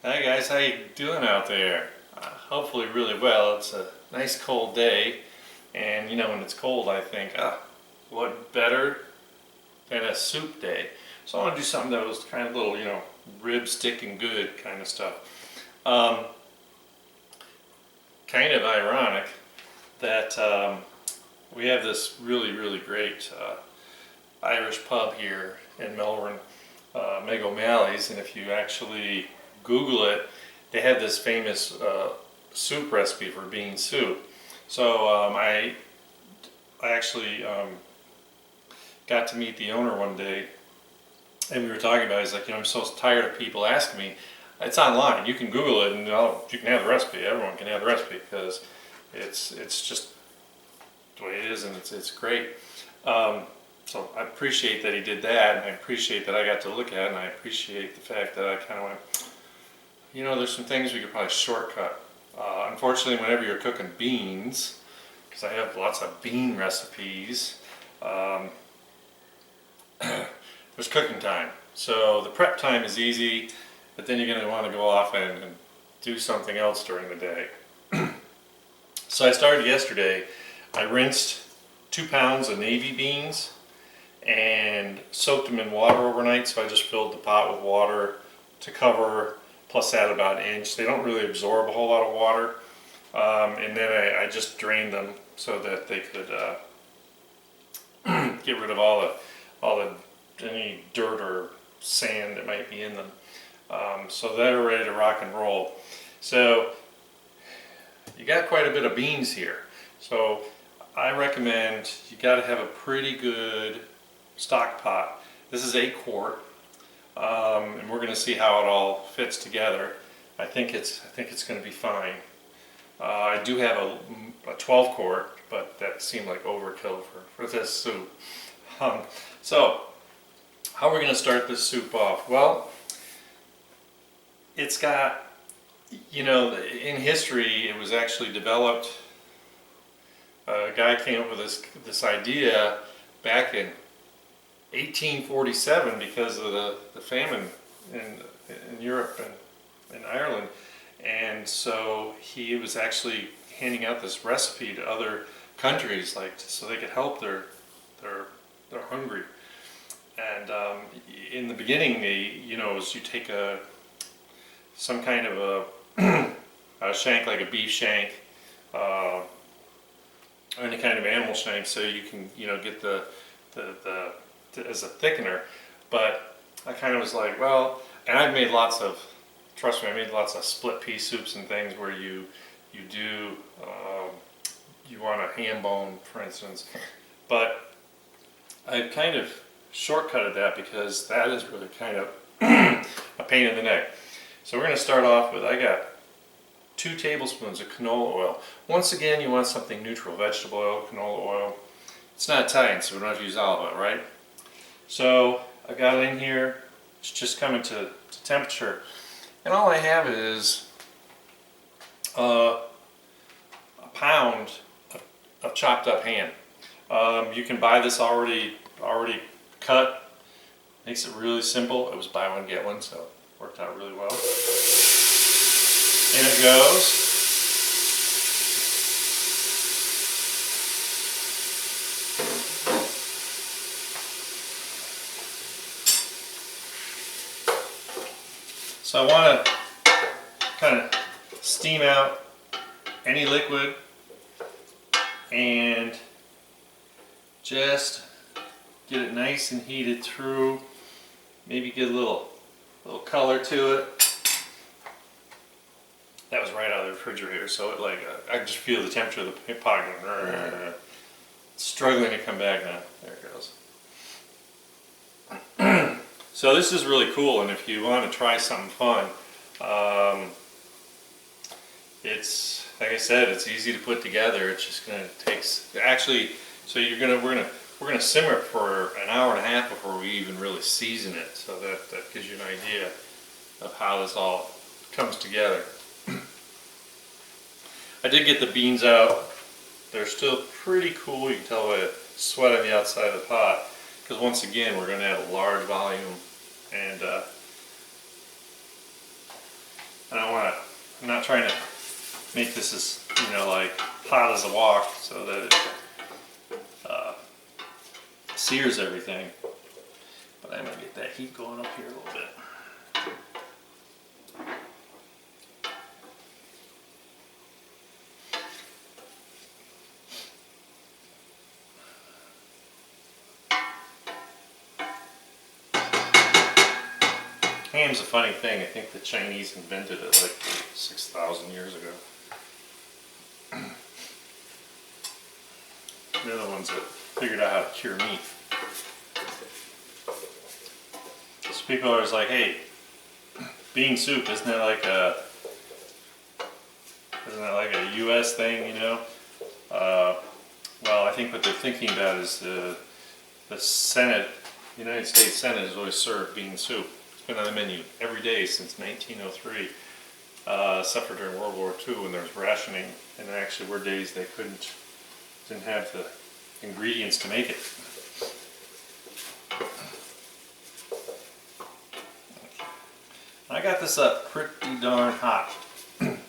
Hi guys, how you doing out there? Hopefully really well. It's a nice cold day, and you know, when it's cold I think, what better than a soup day? So I want to do something that was kind of little, rib sticking good kind of stuff. Kind of ironic that we have this really great Irish pub here in Melbourne, Meg O'Malley's, and if you actually Google it, they have this famous soup recipe for bean soup. So I actually got to meet the owner one day, and we were talking about it. He's like, I'm so tired of people asking me. It's online. You can Google it, and you can have the recipe. Everyone can have the recipe because it's just the way it is, and it's great. So I appreciate that he did that, and I appreciate that I got to look at it, and I appreciate the fact that I kind of went, there's some things we could probably shortcut. Unfortunately, whenever you're cooking beans, because I have lots of bean recipes, there's cooking time. So the prep time is easy, but then you're going to want to go off and do something else during the day. So I started yesterday. I rinsed 2 pounds of navy beans and soaked them in water overnight. So I just filled the pot with water to cover, plus add about an inch. They don't really absorb a whole lot of water. And then I just drained them so that they could get rid of any dirt or sand that might be in them. So they're ready to rock and roll. So you got quite a bit of beans here. So I recommend you got to have a pretty good stock pot. This is 8 quart, and we're going to see how it all fits together. I think it's going to be fine. I do have a 12 quart, but that seemed like overkill for this soup. So how are we going to start this soup off? Well, it's got, in history it was actually developed. A guy came up with this idea back in 1847 because of the famine in Europe and in Ireland, and so he was actually handing out this recipe to other countries, so they could help they're hungry. And in the beginning, you take some kind of a shank, like a beef shank, any kind of animal shank, so you can get the as a thickener. But I kind of was like, well, and I've made trust me, I made lots of split pea soups and things where you want a ham bone, for instance. But I've kind of shortcutted that because that is really kind of a pain in the neck. So we're going to start off with, I got 2 tablespoons of canola oil. Once again, you want something neutral, vegetable oil, canola oil. It's not Italian, so we don't have to use olive oil, right? So I got it in here. It's just coming to temperature. And all I have is a pound of chopped up ham. You can buy this already cut. Makes it really simple. It was buy one get one, so it worked out really well. In it goes. So I want to kind of steam out any liquid and just get it nice and heated through. Maybe get a little color to it. That was right out of the refrigerator, so I just feel the temperature of the pot going, struggling to come back now. There it goes. So this is really cool, and if you want to try something fun, it's, like I said, it's easy to put together. It's just going to take, actually, so we're gonna simmer it for an hour and a half before we even really season it, so that gives you an idea of how this all comes together. I did get the beans out. They're still pretty cool. You can tell by the sweat on the outside of the pot, because once again we're going to have a large volume, and I don't want to, I'm not trying to make this as, like hot as a wok so that it sears everything. But I'm going to get that heat going up here a little bit. Ham's a funny thing. I think the Chinese invented it like 6,000 years ago. They're the ones that figured out how to cure meat. So people are always like, hey, bean soup, isn't that like a US thing, Well, I think what they're thinking about is the Senate, the United States Senate has always served bean soup. It's been on the menu every day since 1903, except for during World War II when there was rationing, and there actually were days they didn't have the ingredients to make it. I got this up pretty darn hot. And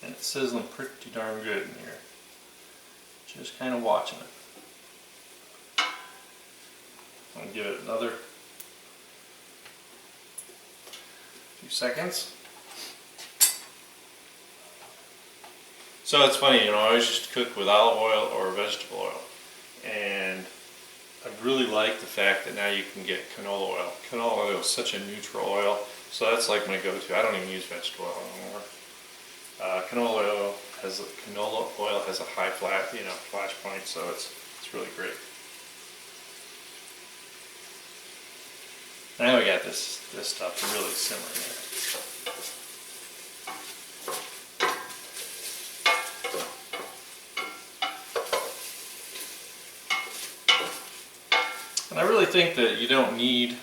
it's sizzling pretty darn good in here. Just kind of watching it. I'm going to give it another few seconds. So it's funny, I always used to cook with olive oil or vegetable oil. And I really like the fact that now you can get canola oil. Canola oil is such a neutral oil, so that's like my go-to. I don't even use vegetable oil anymore. Canola oil has a high flash point, so it's really great. Now we got this stuff really simmering here. And I really think that you don't need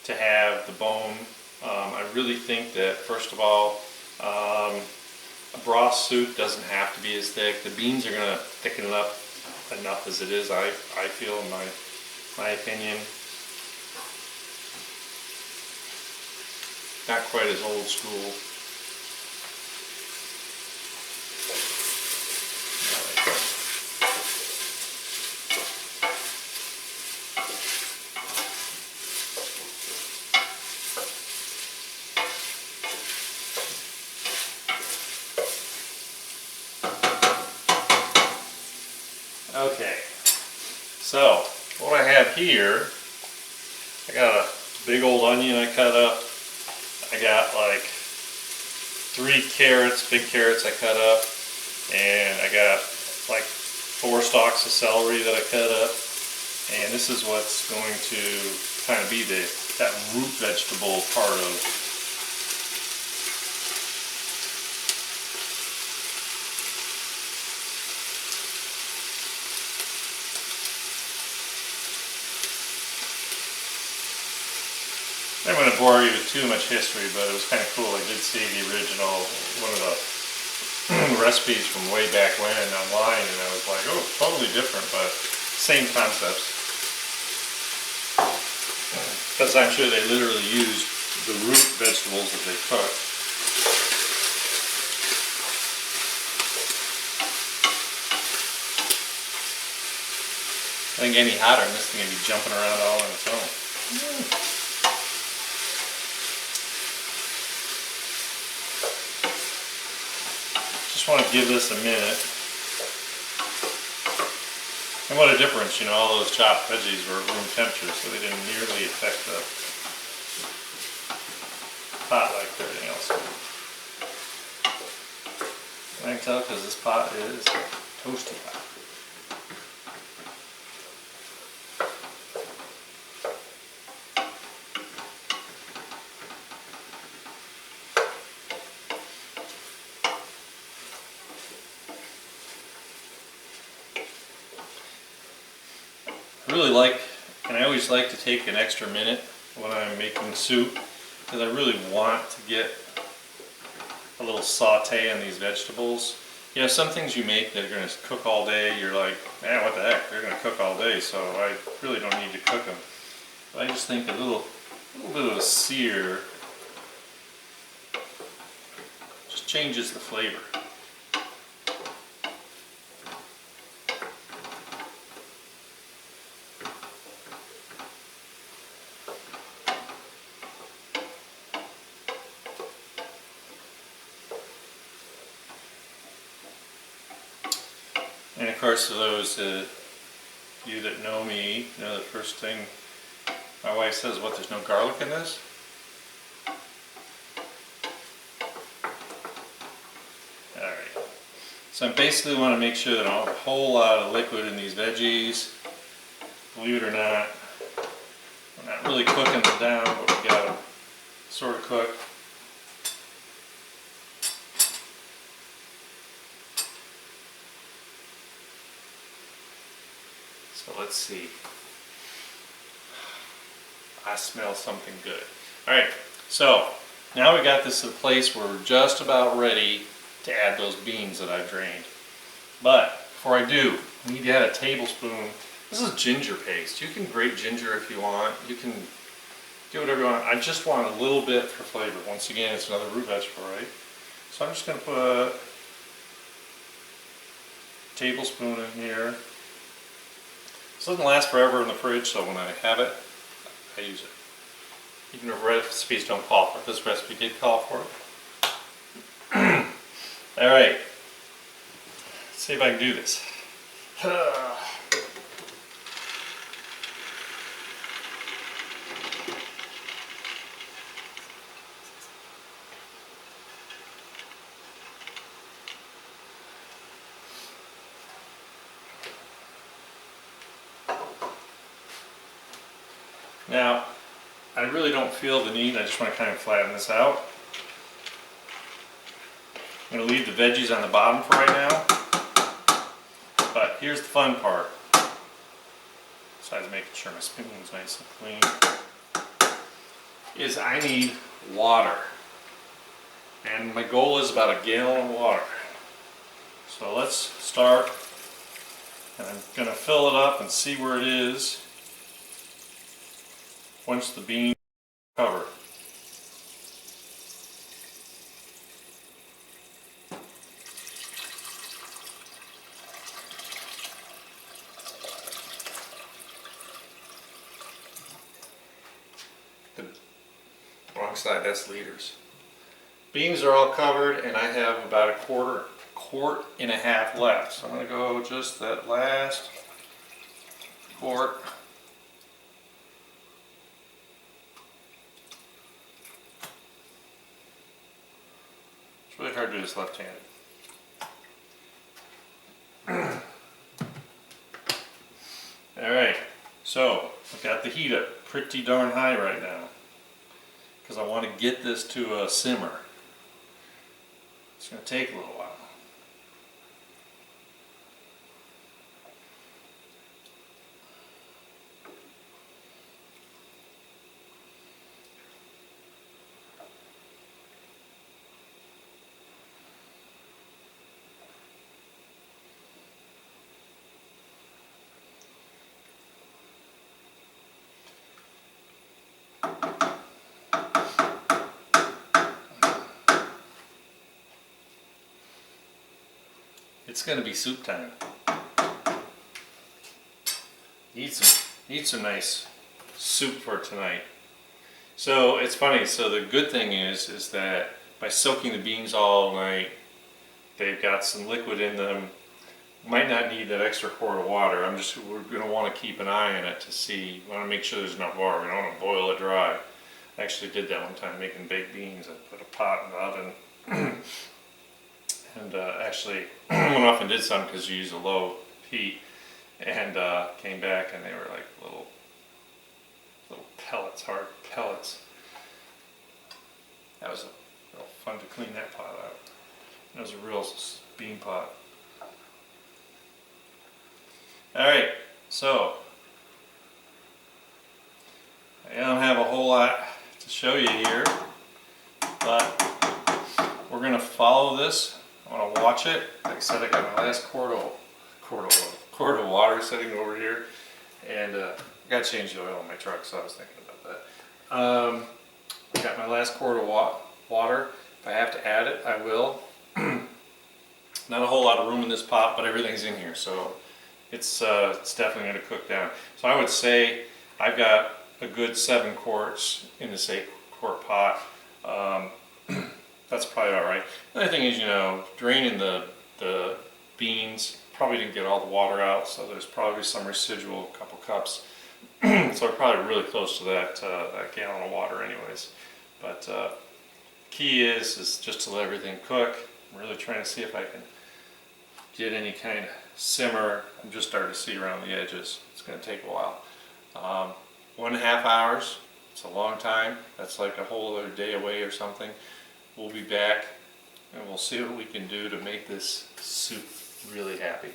to have the bone. I really think that, first of all, a broth soup doesn't have to be as thick. The beans are going to thicken it up enough as it is, I feel, in my opinion. Not quite as old school. Okay, so what I have here, I got a big old onion I cut up. I got like 3 carrots, big carrots I cut up, and I got like 4 stalks of celery that I cut up. And this is what's going to kind of be that root vegetable part of. I don't want to bore you with too much history, but it was kind of cool. I did see the original, one of the recipes from way back when online, and I was like, oh, totally different, but same concepts. Because I'm sure they literally used the root vegetables that they cooked. I think any hotter and this thing would be jumping around all on its own. Just want to give this a minute. And what a difference, all those chopped veggies were at room temperature, so they didn't nearly affect the pot like everything else. I can tell because this pot is toasty hot. Really like, and I always like to take an extra minute when I'm making soup, because I really want to get a little saute on these vegetables. Some things you make that are going to cook all day, you're like, what the heck, they're going to cook all day, so I really don't need to cook them. But I just think a little bit of a sear just changes the flavor. And of course, for those you that know me, you know the first thing my wife says, what, there's no garlic in this? Alright, so I basically want to make sure that I don't have a whole lot of liquid in these veggies. Believe it or not, we're not really cooking them down, but we got them sort of cooked. So let's see. I smell something good. Alright, so now we got this in place where we're just about ready to add those beans that I've drained. But before I do, I need to add a tablespoon. This is ginger paste. You can grate ginger if you want. You can do whatever you want. I just want a little bit for flavor. Once again, it's another root vegetable, right? So I'm just going to put a tablespoon in here. This doesn't last forever in the fridge, so when I have it, I use it. Even if recipes don't call for it. This recipe did call for it. Alright. Let's see if I can do this. Now, I really don't feel the need, I just want to kind of flatten this out. I'm going to leave the veggies on the bottom for right now. But here's the fun part. Besides making sure my spoon's nice and clean, is I need water. And my goal is about a gallon of water. So let's start, and I'm going to fill it up and see where it is once the beans are covered. The wrong side, that's liters. Beans are all covered, and I have about a quart and a half left. So I'm going to go just that last quart. It's really hard to do this left-handed. Alright, so I've got the heat up pretty darn high right now because I want to get this to a simmer. It's going to take a little while. It's going to be soup time. Need some nice soup for tonight. So it's funny. So the good thing is that by soaking the beans all night, they've got some liquid in them. Might not need that extra quart of water. We're going to want to keep an eye on it to see. We want to make sure there's enough water. We don't want to boil it dry. I actually did that one time making baked beans. I put a pot in the oven. And actually went off and did some because you use a low heat, and came back and they were like little pellets, hard pellets. That was real fun to clean that pot out. That was a real bean pot. Alright, so I don't have a whole lot to show you here, but we're going to follow this. I want to watch it. Like I said, I got my last quart of water sitting over here, and I got to change the oil in my truck, so I was thinking about that. I got my last quart of water. If I have to add it, I will. Not a whole lot of room in this pot, but everything's in here, so it's definitely going to cook down. So I would say I've got a good 7 quarts in this 8-quart pot. That's probably all right. The other thing is, you know, draining the beans, probably didn't get all the water out, so there's probably some residual, a couple cups. So we're probably really close to that gallon of water anyways. But key is just to let everything cook. I'm really trying to see if I can get any kind of simmer. I'm just starting to see around the edges. It's going to take a while. 1.5 hours, it's a long time. That's like a whole other day away or something. We'll be back and we'll see what we can do to make this soup really happy.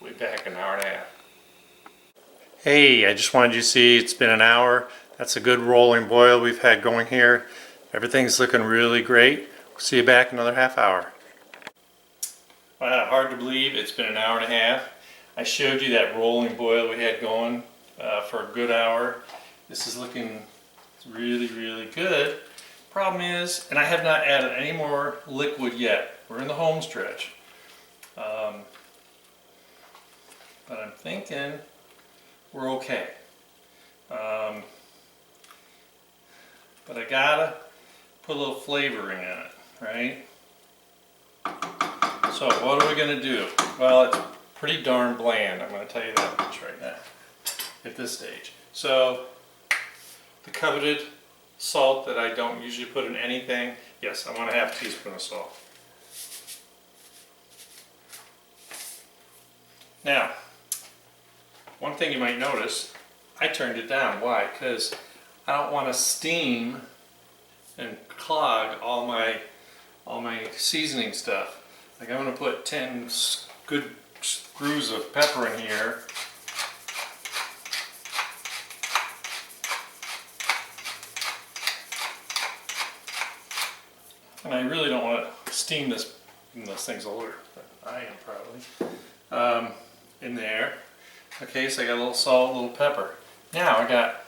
We'll be back in an hour and a half. Hey, I just wanted you to see it's been an hour. That's a good rolling boil we've had going here. Everything's looking really great. We'll see you back in another half hour. Wow, hard to believe it's been an hour and a half. I showed you that rolling boil we had going for a good hour. This is looking really, really good. Problem is, and I have not added any more liquid yet. We're in the home stretch. But I'm thinking we're okay. But I gotta put a little flavoring in it, right? So what are we gonna do? Well, it's pretty darn bland. I'm gonna tell you that much right now at this stage. So the coveted salt that I don't usually put in anything, yes, I want a half teaspoon of salt. Now, one thing you might notice, I turned it down. Why? Because I don't want to steam and clog all my seasoning stuff. Like I'm going to put 10 good screws of pepper in here. And I really don't want to steam those things older, but I am probably. In there. Okay, so I got a little salt, a little pepper. Now I got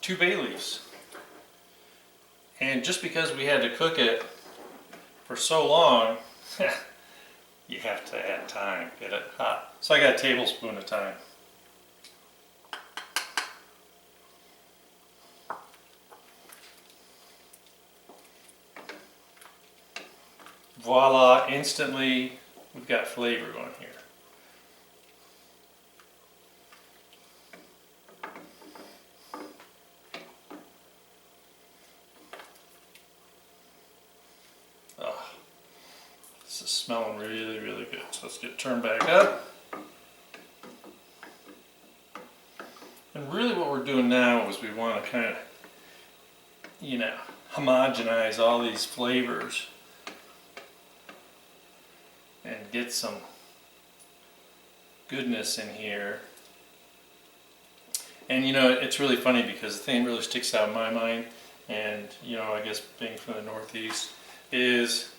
2 bay leaves. And just because we had to cook it for so long, you have to add time, get it hot. So I got a tablespoon of thyme. Voila, instantly we've got flavor going here. Oh, this is smelling really, really good. So let's get it turned back up. And really what we're doing now is we want to kind of, you know, homogenize all these flavors and get some goodness in here. And you know, it's really funny because the thing that really sticks out in my mind, and you know, I guess being from the Northeast, is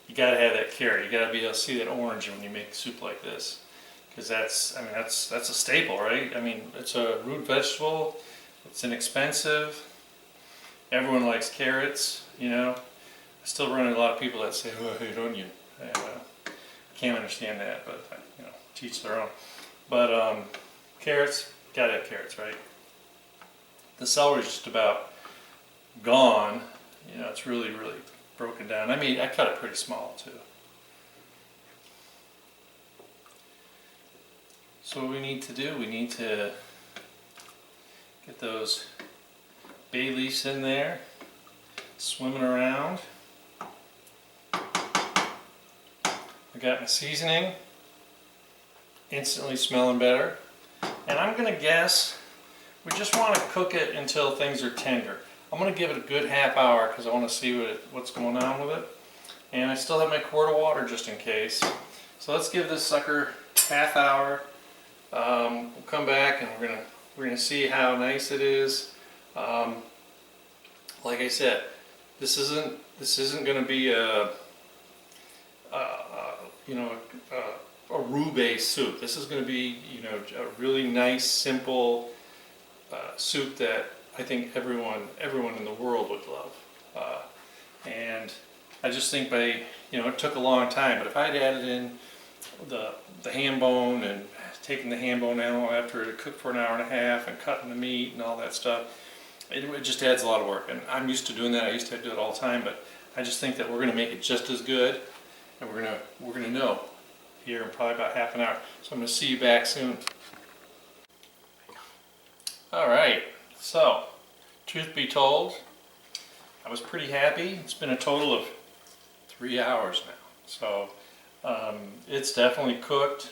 you gotta have that carrot. You gotta be able to see that orange when you make soup like this. Because that's, I mean, that's a staple, right? I mean, it's a root vegetable, it's inexpensive, everyone likes carrots, you know. I still run into a lot of people that say, oh, I hate onion. Can't understand that, but you know, teach their own. But carrots, gotta have carrots, right? The celery's just about gone. You know, it's really, really broken down. I mean, I cut it pretty small too. So what we need to do, we need to get those bay leaves in there, swimming around. I got my seasoning, instantly smelling better. And I'm going to guess we just want to cook it until things are tender. I'm going to give it a good half hour because I want to see what's going on with it. And I still have my quart of water just in case. So let's give this sucker half hour. We'll come back and we're gonna see how nice it is. Like I said, this isn't going to be a a roux-based soup. This is going to be, you know, a really nice, simple soup that I think everyone in the world would love. And I just think it took a long time, but if I'd added in the ham bone and taking the ham bone out after it cooked for an hour and a half and cutting the meat and all that stuff, it just adds a lot of work. And I'm used to doing that. I used to do it all the time, but I just think that we're going to make it just as good, and we're gonna know here in probably about half an hour. So I'm going to see you back soon. All right. So, truth be told, I was pretty happy. It's been a total of 3 hours now. So it's definitely cooked.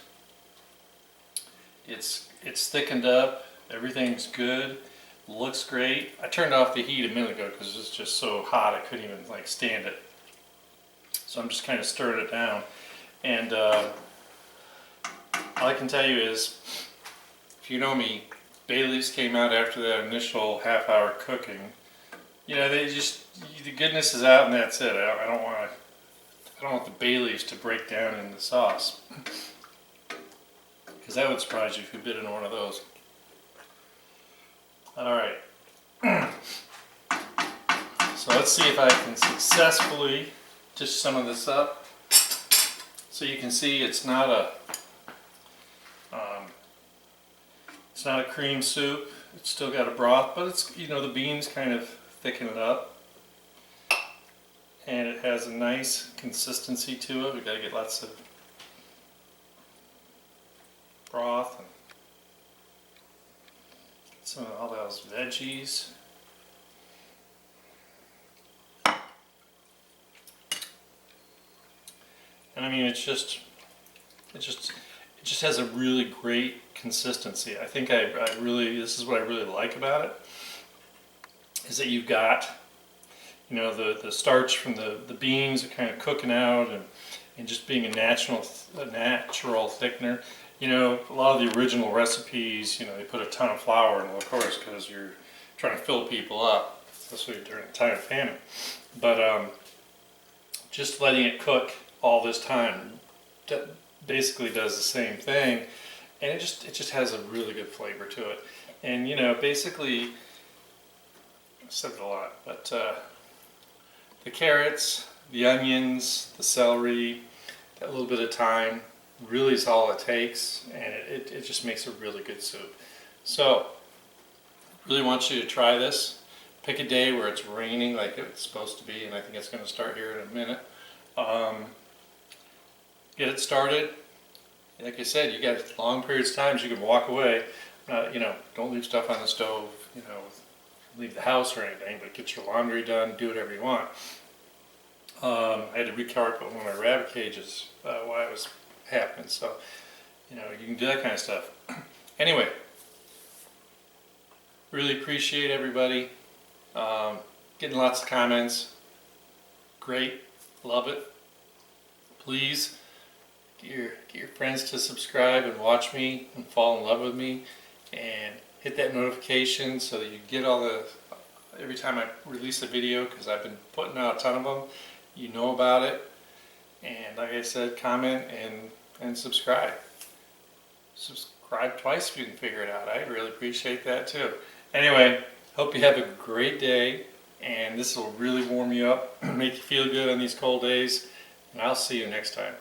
It's thickened up. Everything's good. Looks great. I turned off the heat a minute ago because it's just so hot I couldn't even stand it. So I'm just kind of stirring it down. And all I can tell you is, if you know me, bay leaves came out after that initial half-hour cooking. You know, the goodness is out and that's it. I don't want the bay leaves to break down in the sauce, because that would surprise you if you bit into one of those. All right. So let's see if I can successfully dish some of this up. So you can see it's not a cream soup. It's still got a broth, but it's, you know, the beans kind of thicken it up, and it has a nice consistency to it. We've got to get lots of broth and some of all those veggies. And I mean, it just has a really great consistency. I think this is what I really like about it, is that you've got, you know, the starch from the beans are kind of cooking out and just being a natural thickener. You know, a lot of the original recipes, you know, they put a ton of flour in, of course, because you're trying to fill people up, especially during a time of famine. But just letting it cook all this time basically does the same thing, and it just has a really good flavor to it. And you know, basically, I've said it a lot, but the carrots, the onions, the celery, that little bit of thyme really is all it takes, and it just makes a really good soup. So really want you to try this. Pick a day where it's raining like it's supposed to be, and I think it's going to start here in a minute. Get it started. Like I said, you got long periods of times you can walk away. You know, don't leave stuff on the stove, you know, leave the house or anything, but get your laundry done, do whatever you want. I had to recarpet one of my rabbit cages while it was happening, so, you know, you can do that kind of stuff. Anyway, really appreciate everybody. Getting lots of comments. Great. Love it. Please get your friends to subscribe and watch me and fall in love with me, and hit that notification so that you get every time I release a video, because I've been putting out a ton of them. You know about it. And like I said, comment and subscribe. Subscribe twice if you can figure it out. I really appreciate that too. Anyway, hope you have a great day, and this will really warm you up, make you feel good on these cold days, and I'll see you next time.